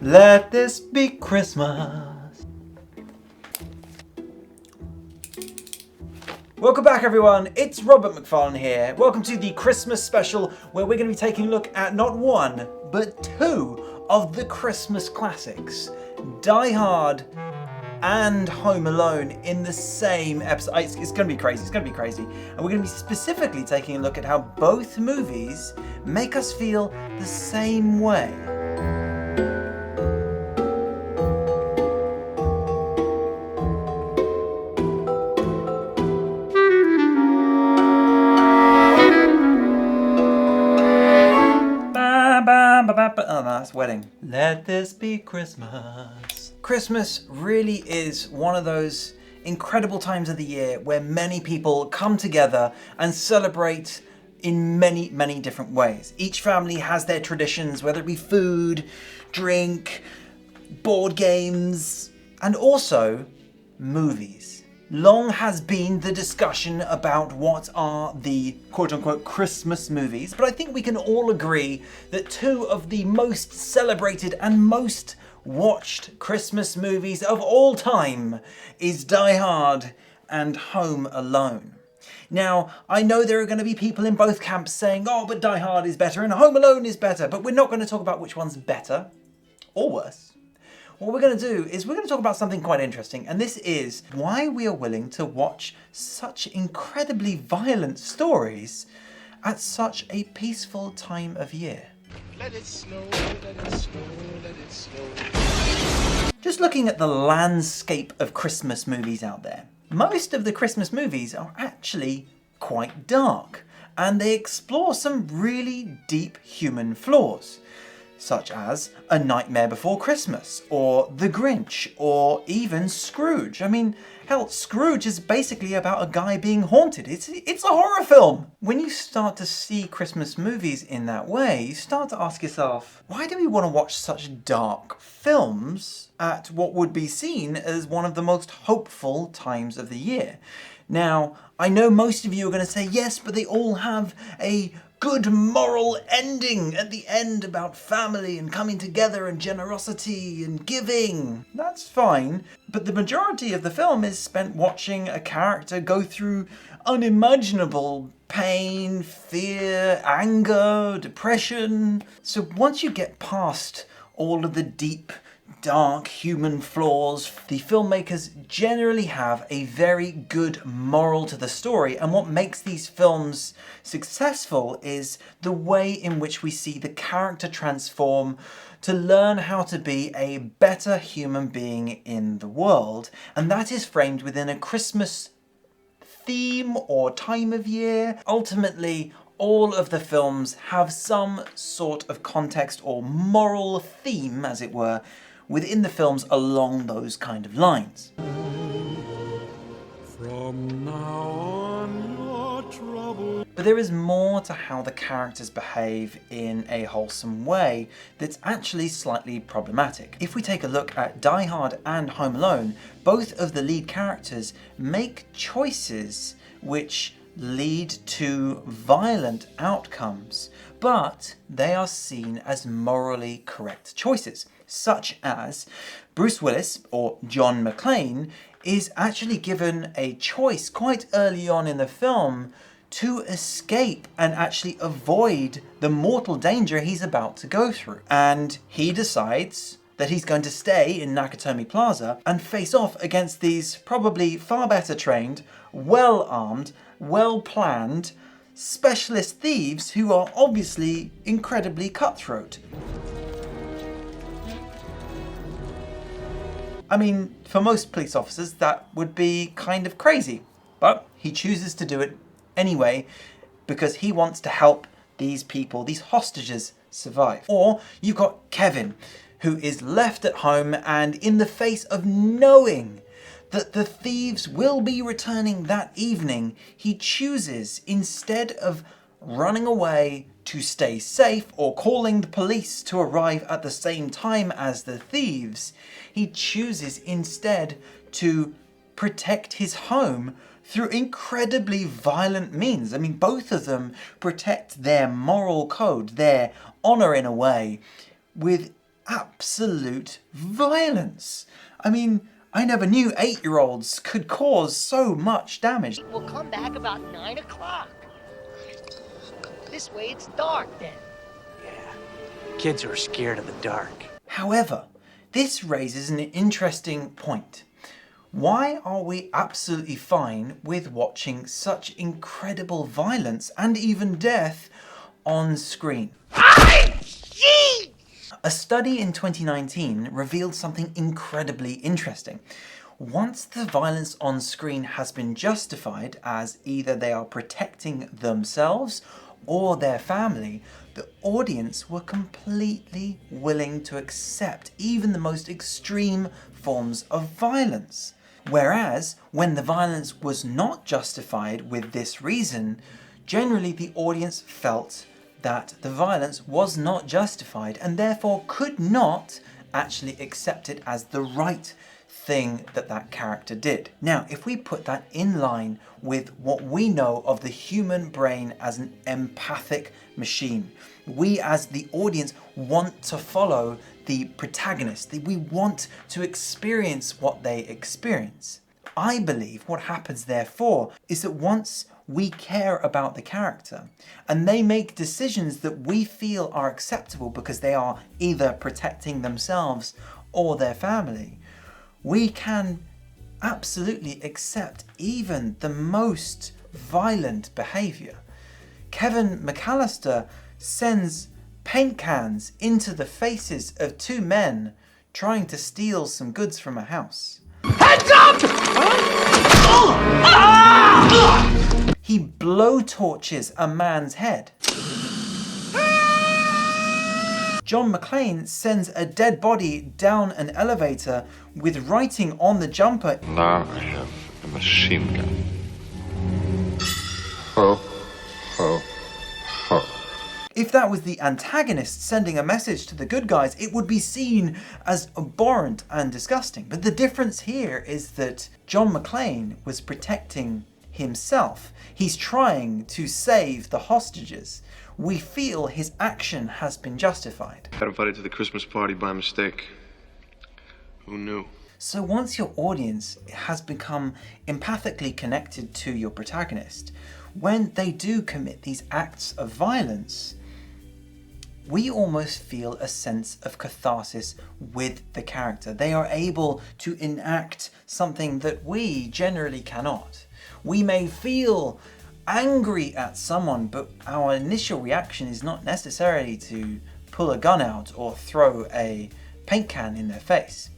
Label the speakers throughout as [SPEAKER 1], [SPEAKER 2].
[SPEAKER 1] Let this be Christmas. Welcome back everyone, it's Robert Macfarlane here. Welcome to the Christmas special where we're going to be taking a look at not one, but two of the Christmas classics. Die Hard and Home Alone in the same episode. It's going to be crazy, And we're going to be specifically taking a look at how both movies make us feel the same way. Oh no, that's wedding. Let this be Christmas. Christmas really is one of those incredible times of the year where many people come together and celebrate in many, many different ways. Each family has their traditions, whether it be food, drink, board games, and also movies. Long has been the discussion about what are the quote-unquote Christmas movies, but I think we can all agree that two of the most celebrated and most watched Christmas movies of all time is Die Hard and Home Alone. Now, I know there are going to be people in both camps saying, oh, but Die Hard is better and Home Alone is better, but we're not going to talk about which one's better or worse. What we're going to do is we're going to talk about something quite interesting, and this is why we are willing to watch such incredibly violent stories at such a peaceful time of year.
[SPEAKER 2] Let it snow, let it snow, let it snow.
[SPEAKER 1] Just looking at the landscape of Christmas movies out there, most of the Christmas movies are actually quite dark, and they explore some really deep human flaws, such as A Nightmare Before Christmas, or The Grinch, or even Scrooge. I mean, hell, Scrooge is basically about a guy being haunted. It's a horror film. When you start to see Christmas movies in that way, you start to ask yourself, why do we want to watch such dark films at what would be seen as one of the most hopeful times of the year? Now, I know most of you are going to say, yes, but they all have a good moral ending at the end about family and coming together and generosity and giving. That's fine, but the majority of the film is spent watching a character go through unimaginable pain, fear, anger, depression. So once you get past all of the deep, dark human flaws, the filmmakers generally have a very good moral to the story, and what makes these films successful is the way in which we see the character transform to learn how to be a better human being in the world, and that is framed within a Christmas theme or time of year. Ultimately, all of the films have some sort of context or moral theme, as it were, within the films along those kind of lines.
[SPEAKER 2] From now on, your trouble.
[SPEAKER 1] But there is more to how the characters behave in a wholesome way that's actually slightly problematic. If we take a look at Die Hard and Home Alone, both of the lead characters make choices which lead to violent outcomes, but they are seen as morally correct choices, such as Bruce Willis, or John McClane, is actually given a choice quite early on in the film to escape and actually avoid the mortal danger he's about to go through. And he decides that he's going to stay in Nakatomi Plaza and face off against these probably far better trained, well-armed, well-planned, specialist thieves who are obviously incredibly cutthroat. I mean, for most police officers that would be kind of crazy, but he chooses to do it anyway because he wants to help these people, these hostages, survive. Or you've got Kevin, who is left at home, and in the face of knowing that the thieves will be returning that evening, he chooses, instead of running away to stay safe or calling the police to arrive at the same time as the thieves, he chooses instead to protect his home through incredibly violent means. I mean, both of them protect their moral code, their honor in a way, with absolute violence. I mean, I never knew 8-year-olds could cause so much damage.
[SPEAKER 3] We'll come back about 9 o'clock. This way it's dark then.
[SPEAKER 4] Yeah, kids are scared of the dark.
[SPEAKER 1] However, this raises an interesting point. Why are we absolutely fine with watching such incredible violence and even death on screen? A study in 2019 revealed something incredibly interesting. Once the violence on screen has been justified as either they are protecting themselves or their family, the audience were completely willing to accept even the most extreme forms of violence. Whereas, when the violence was not justified with this reason, generally the audience felt that the violence was not justified and therefore could not actually accept it as the right thing that that character did. Now, if we put that in line with what we know of the human brain as an empathic machine, we as the audience want to follow the protagonist. We want to experience what they experience. I believe what happens therefore is that once we care about the character and they make decisions that we feel are acceptable because they are either protecting themselves or their family, we can absolutely accept even the most violent behaviour. Kevin McAllister sends paint cans into the faces of 2 men trying to steal some goods from a house. Heads up! He blowtorches a man's head. John McClane sends a dead body down an elevator with writing on the jumper.
[SPEAKER 5] Now I have a machine gun. Ho, ho, ho.
[SPEAKER 1] If that was the antagonist sending a message to the good guys, it would be seen as abhorrent and disgusting. But the difference here is that John McClane was protecting himself. He's trying to save the hostages. We feel his action has been justified.
[SPEAKER 5] Got invited to the Christmas party by mistake. Who knew?
[SPEAKER 1] So once your audience has become empathically connected to your protagonist, when they do commit these acts of violence, we almost feel a sense of catharsis with the character. They are able to enact something that we generally cannot. We may feel angry at someone, but our initial reaction is not necessarily to pull a gun out or throw a paint can in their face.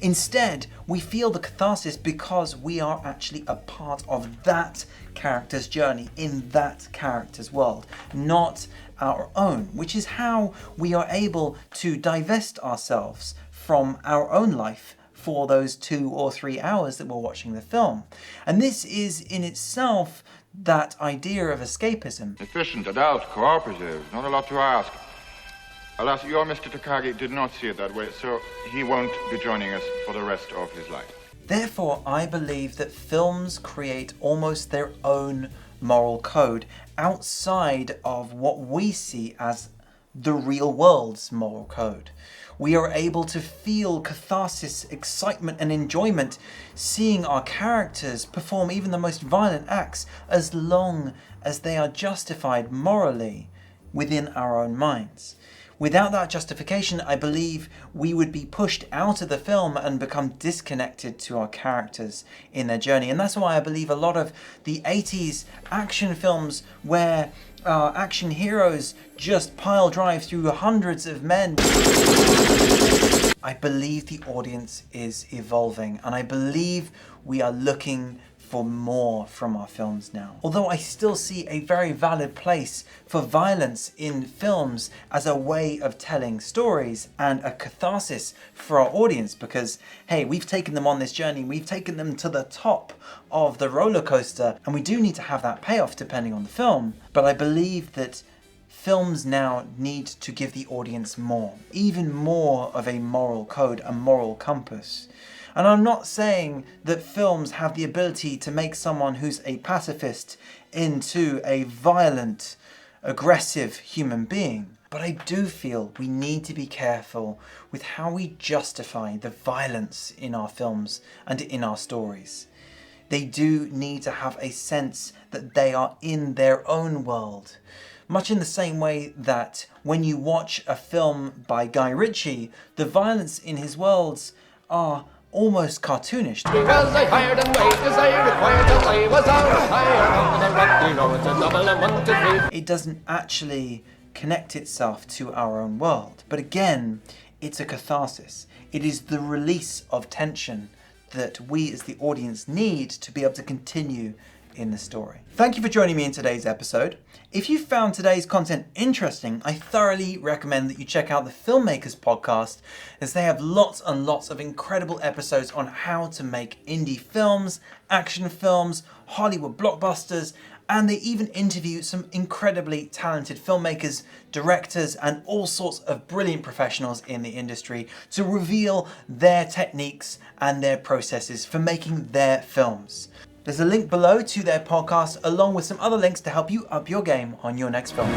[SPEAKER 1] Instead, we feel the catharsis because we are actually a part of that character's journey in that character's world, not our own, which is how we are able to divest ourselves from our own life for those 2 or 3 hours that we're watching the film. And this is in itself that idea of escapism.
[SPEAKER 6] Efficient, adult, cooperative, not a lot to ask. Alas, your Mr. Takagi did not see it that way, so he won't be joining us for the rest of his life.
[SPEAKER 1] Therefore, I believe that films create almost their own moral code outside of what we see as the real world's moral code. We are able to feel catharsis, excitement and enjoyment seeing our characters perform even the most violent acts as long as they are justified morally within our own minds. Without that justification, I believe we would be pushed out of the film and become disconnected to our characters in their journey. And that's why I believe a lot of the 80s action films where action heroes just pile drive through hundreds of men. I believe the audience is evolving, and I believe we are looking for more from our films now. Although I still see a very valid place for violence in films as a way of telling stories and a catharsis for our audience, because hey, we've taken them on this journey, we've taken them to the top of the roller coaster, and we do need to have that payoff depending on the film. But I believe that films now need to give the audience more, even more of a moral code, a moral compass. And I'm not saying that films have the ability to make someone who's a pacifist into a violent, aggressive human being. But I do feel we need to be careful with how we justify the violence in our films and in our stories. They do need to have a sense that they are in their own world. Much in the same way that when you watch a film by Guy Ritchie, the violence in his worlds are almost cartoonish.
[SPEAKER 2] Because I hired and wait as I required to play was our higher on the rock, you know it's a double and 1, 2, 3.
[SPEAKER 1] It doesn't actually connect itself to our own world. But again, it's a catharsis. It is the release of tension that we as the audience need to be able to continue in the story. Thank you for joining me in today's episode. If you found today's content interesting, I thoroughly recommend that you check out the Filmmakers Podcast, as they have lots and lots of incredible episodes on how to make indie films, action films, Hollywood blockbusters, and they even interview some incredibly talented filmmakers, directors, and all sorts of brilliant professionals in the industry to reveal their techniques and their processes for making their films. There's a link below to their podcast, along with some other links to help you up your game on your next film.